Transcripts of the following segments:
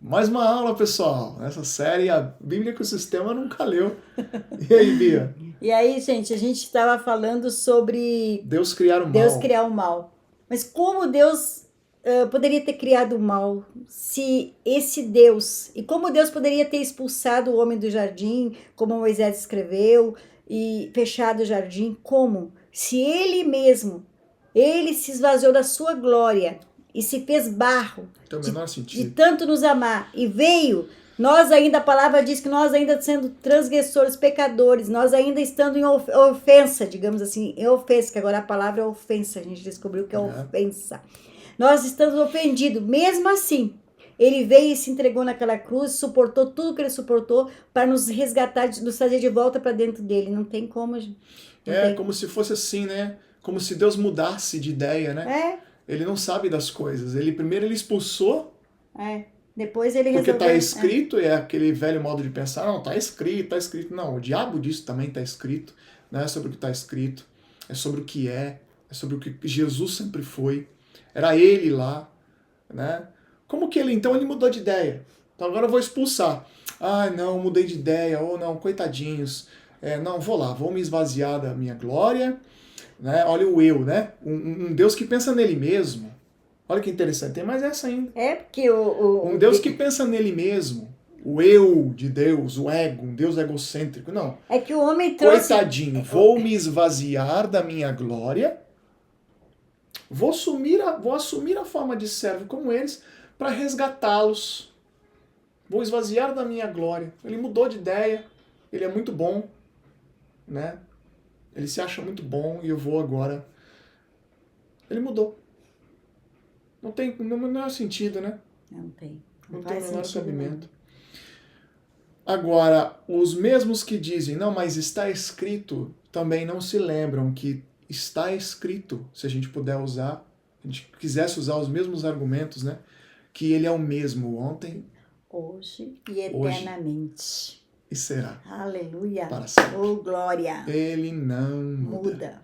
Mais uma aula, pessoal. Nessa série, a Bíblia que o sistema nunca leu. E aí, Bia? E aí, gente, a gente estava falando sobre Deus criar o Deus mal. criar o mal. Mas como Deus poderia ter criado o mal se esse Deus... E como Deus poderia ter expulsado o homem do jardim, como Moisés escreveu, e fechado o jardim? Como? Se ele mesmo, ele se esvaziou da sua glória e se fez barro Tem o menor de sentido. tanto nos amar e veio... Nós ainda, a palavra diz que nós ainda sendo transgressores, pecadores, nós ainda estando em ofensa, digamos assim, em ofensa, que agora a palavra é ofensa, a gente descobriu que é ofensa. Nós estamos ofendidos, mesmo assim, ele veio e se entregou naquela cruz, suportou tudo que ele suportou para nos resgatar, nos trazer de volta para dentro dele. Não tem como, não É tem. como se fosse assim, né? Como se Deus mudasse de ideia, né? É, Ele não sabe das coisas. Primeiro ele expulsou, é. Depois ele porque está resolveu. escrito, é aquele velho modo de pensar, não, está escrito, tá escrito. Não, o diabo disso também está escrito. Não é sobre o que está escrito, é sobre o que é sobre o que Jesus sempre foi. Era ele lá, né? Como que ele, então, ele mudou de ideia? Então agora eu vou expulsar. Ah, não, mudei de ideia. Ou não, coitadinhos. Não, vou lá, vou me esvaziar da minha glória. Né? Olha o eu, né? Um Deus que pensa nele mesmo. Olha que interessante, tem mais essa ainda. É porque Um Deus que pensa nele mesmo. O eu de Deus, o ego, um Deus egocêntrico. Não. é que o homem trouxe. Coitadinho, vou me esvaziar da minha glória. Vou assumir a forma de servo como eles para resgatá-los. Vou esvaziar da minha glória. Ele mudou de ideia. Ele é muito bom, né? Ele se acha muito bom e eu vou agora. Ele mudou. Não tem o menor sentido, né? Não tem. Não tem o Faz menor sentido cabimento. nenhum. Agora, os mesmos que dizem, não, mas está escrito, também não se lembram que está escrito, se a gente puder usar, se a gente quisesse usar os mesmos argumentos, né? Que ele é o mesmo ontem, Hoje e hoje eternamente. e será Aleluia. para sempre. Oh, glória. Ele não muda. Muda.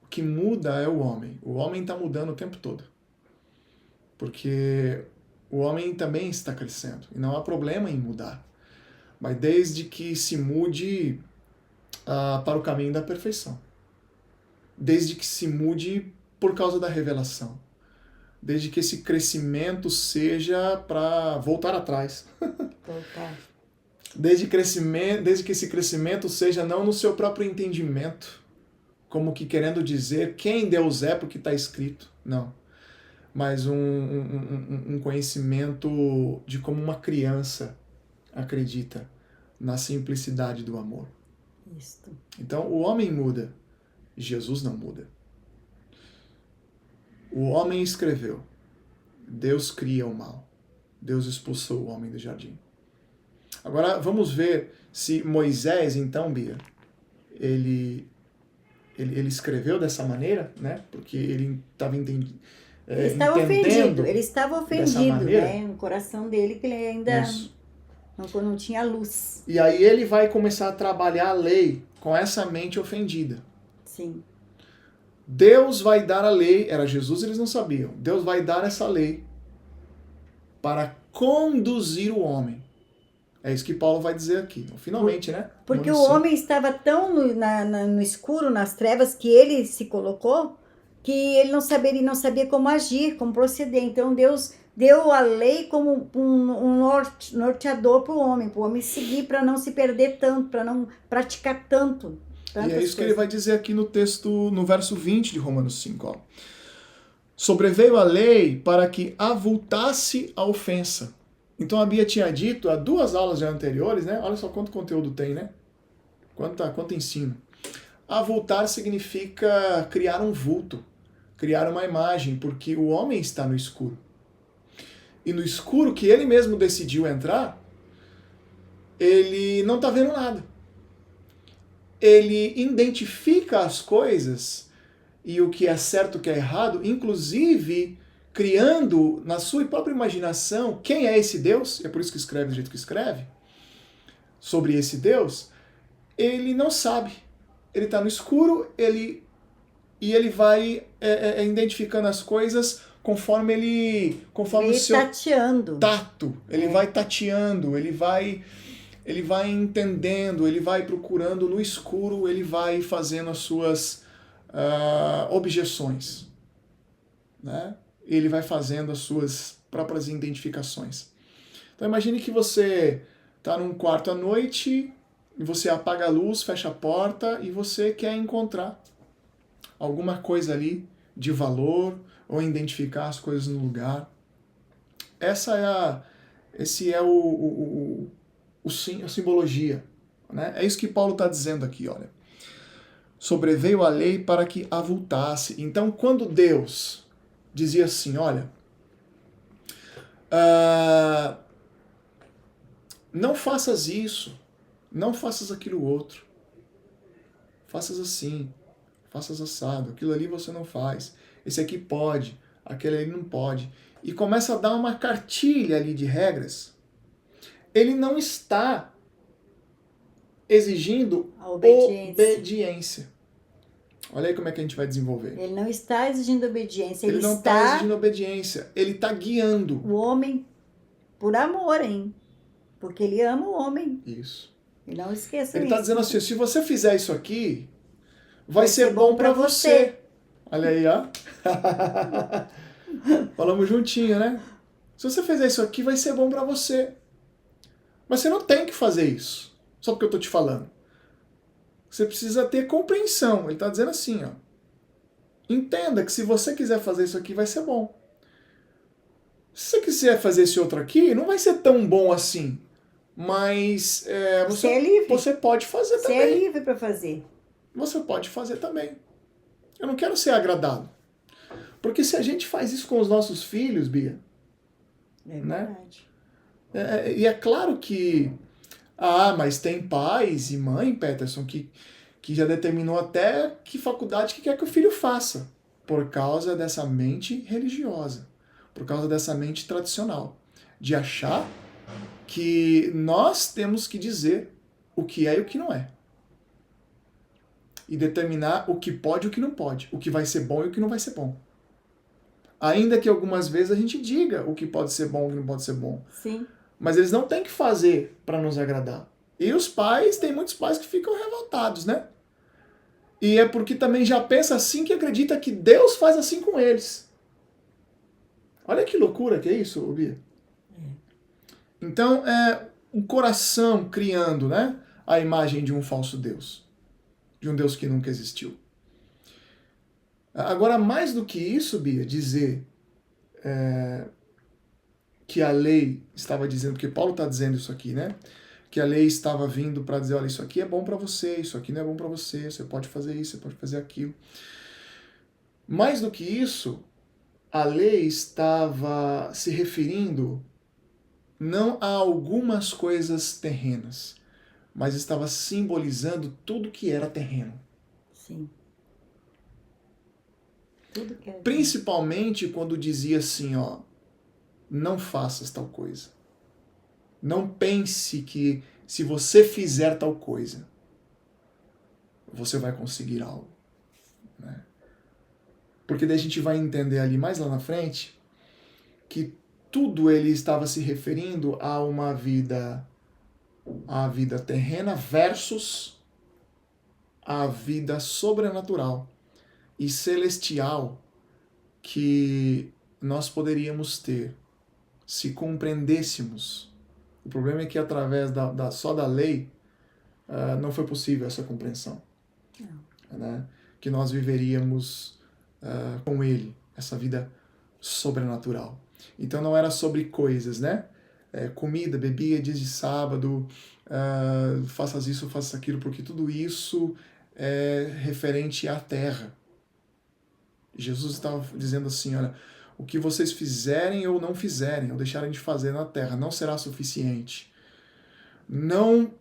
O que muda é o homem. O homem está mudando o tempo todo. Porque o homem também está crescendo. E não há problema em mudar. Mas desde que se mude para o caminho da perfeição. Desde que se mude por causa da revelação. Desde que esse crescimento seja para voltar atrás. Voltar. Desde que esse crescimento seja não no seu próprio entendimento, como que querendo dizer quem Deus é porque está escrito. Não. Mas um conhecimento de como uma criança acredita na simplicidade do amor. Isto. Então, o homem muda, Jesus não muda. O homem escreveu, Deus cria o mal. Deus expulsou o homem do jardim. Agora, vamos ver se Moisés, então, Bia, ele escreveu dessa maneira, né? Porque ele estava entendendo. Ele estava ofendido, né? No coração dele, que ele ainda não tinha luz. E aí ele vai começar a trabalhar a lei com essa mente ofendida. Sim. Deus vai dar a lei, era Jesus, eles não sabiam. Deus vai dar essa lei para conduzir o homem. É isso que Paulo vai dizer aqui. Finalmente, né? Porque o homem estava tão no escuro, nas trevas, que ele se colocou, que ele não sabia como agir, como proceder. Então Deus deu a lei como um norteador para o homem seguir, para não se perder tanto, para não praticar tanto. E é isso que ele vai dizer aqui no texto, no verso 20 de Romanos 5. Ó. Sobreveio a lei para que avultasse a ofensa. Então a Bia tinha dito há 2 aulas já anteriores, né? Olha só quanto conteúdo tem, né? Quanto ensino. Avultar significa criar um vulto, criar uma imagem, porque o homem está no escuro. E no escuro que ele mesmo decidiu entrar, ele não está vendo nada. Ele identifica as coisas e o que é certo e o que é errado, inclusive criando na sua própria imaginação quem é esse Deus, é por isso que escreve do jeito que escreve, sobre esse Deus, ele não sabe. Ele está no escuro, ele vai identificando as coisas conforme o Ele seu tateando. tato, ele vai tateando, ele vai entendendo, ele vai procurando no escuro, ele vai fazendo as suas objeções, né? Ele vai fazendo as suas próprias identificações. Então imagine que você está num quarto à noite, e você apaga a luz, fecha a porta e você quer encontrar alguma coisa ali de valor ou identificar as coisas no lugar. Esse é a simbologia, né? É isso que Paulo está dizendo aqui, olha. Sobreveio a lei para que avultasse. Então, quando Deus dizia assim, olha, não faças isso, não faças aquilo outro, faças assim, faças assado, aquilo ali você não faz, esse aqui pode, aquele ali não pode, e começa a dar uma cartilha ali de regras, ele não está exigindo A obediência. Olha aí como é que a gente vai desenvolver. Ele não está exigindo obediência, Ele não está exigindo obediência, ele está guiando. O homem por amor, hein? Porque ele ama o homem. Isso. E não esqueça Ele isso. está dizendo assim, se você fizer isso aqui, vai ser bom para você. Olha aí, ó. Falamos juntinho, né? Se você fizer isso aqui, vai ser bom para você. Mas você não tem que fazer isso. Só porque eu tô te falando. Você precisa ter compreensão. Ele está dizendo assim, ó. Entenda que se você quiser fazer isso aqui, vai ser bom. Se você quiser fazer esse outro aqui, não vai ser tão bom assim. Mas você é livre. Você pode fazer também. Você é livre para fazer. Você pode fazer também. Eu não quero ser agradado. Porque se a gente faz isso com os nossos filhos, Bia... É verdade. Né? E é claro que... mas tem pais e mãe, Peterson, que já determinou até que faculdade que quer que o filho faça. Por causa dessa mente religiosa. Por causa dessa mente tradicional. De achar que nós temos que dizer o que é e o que não é. E determinar o que pode e o que não pode. O que vai ser bom e o que não vai ser bom. Ainda que algumas vezes a gente diga o que pode ser bom e o que não pode ser bom. Sim. Mas eles não têm que fazer para nos agradar. E os pais, tem muitos pais que ficam revoltados, né? E é porque também já pensa assim que acredita que Deus faz assim com eles. Olha que loucura que é isso, Bia. Então, é um coração criando, né, a imagem de um falso Deus. De um Deus que nunca existiu. Agora, mais do que isso, Bia, dizer que a lei estava dizendo, porque Paulo está dizendo isso aqui, né? Que a lei estava vindo para dizer, olha, isso aqui é bom para você, isso aqui não é bom para você, você pode fazer isso, você pode fazer aquilo. Mais do que isso, a lei estava se referindo não a algumas coisas terrenas, mas estava simbolizando tudo que era terreno. Sim. Tudo que era. Principalmente quando dizia assim, ó, não faças tal coisa. Não pense que se você fizer tal coisa, você vai conseguir algo. Né? Porque daí a gente vai entender ali mais lá na frente que tudo ele estava se referindo a uma vida, a vida terrena versus a vida sobrenatural e celestial que nós poderíamos ter se compreendêssemos. O problema é que através só da lei não foi possível essa compreensão. Não. Né? Que nós viveríamos com ele, essa vida sobrenatural. Então não era sobre coisas, né? Comida, bebida, dias de sábado, faças isso, faças aquilo, porque tudo isso é referente à terra. Jesus estava dizendo assim, olha, o que vocês fizerem ou não fizerem, ou deixarem de fazer na terra, não será suficiente. Não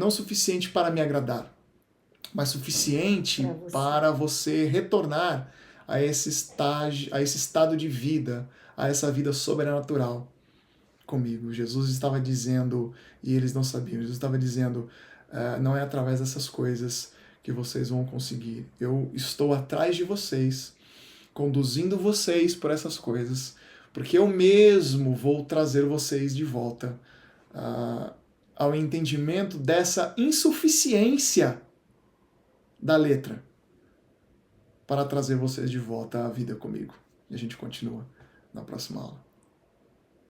suficiente para me agradar, mas suficiente para você retornar a esse estado de vida, a essa vida sobrenatural comigo. Jesus estava dizendo, e eles não sabiam, Jesus estava dizendo, não é através dessas coisas que vocês vão conseguir. Eu estou atrás de vocês conduzindo vocês por essas coisas, porque eu mesmo vou trazer vocês de volta ao entendimento dessa insuficiência da letra para trazer vocês de volta à vida comigo. E a gente continua na próxima aula.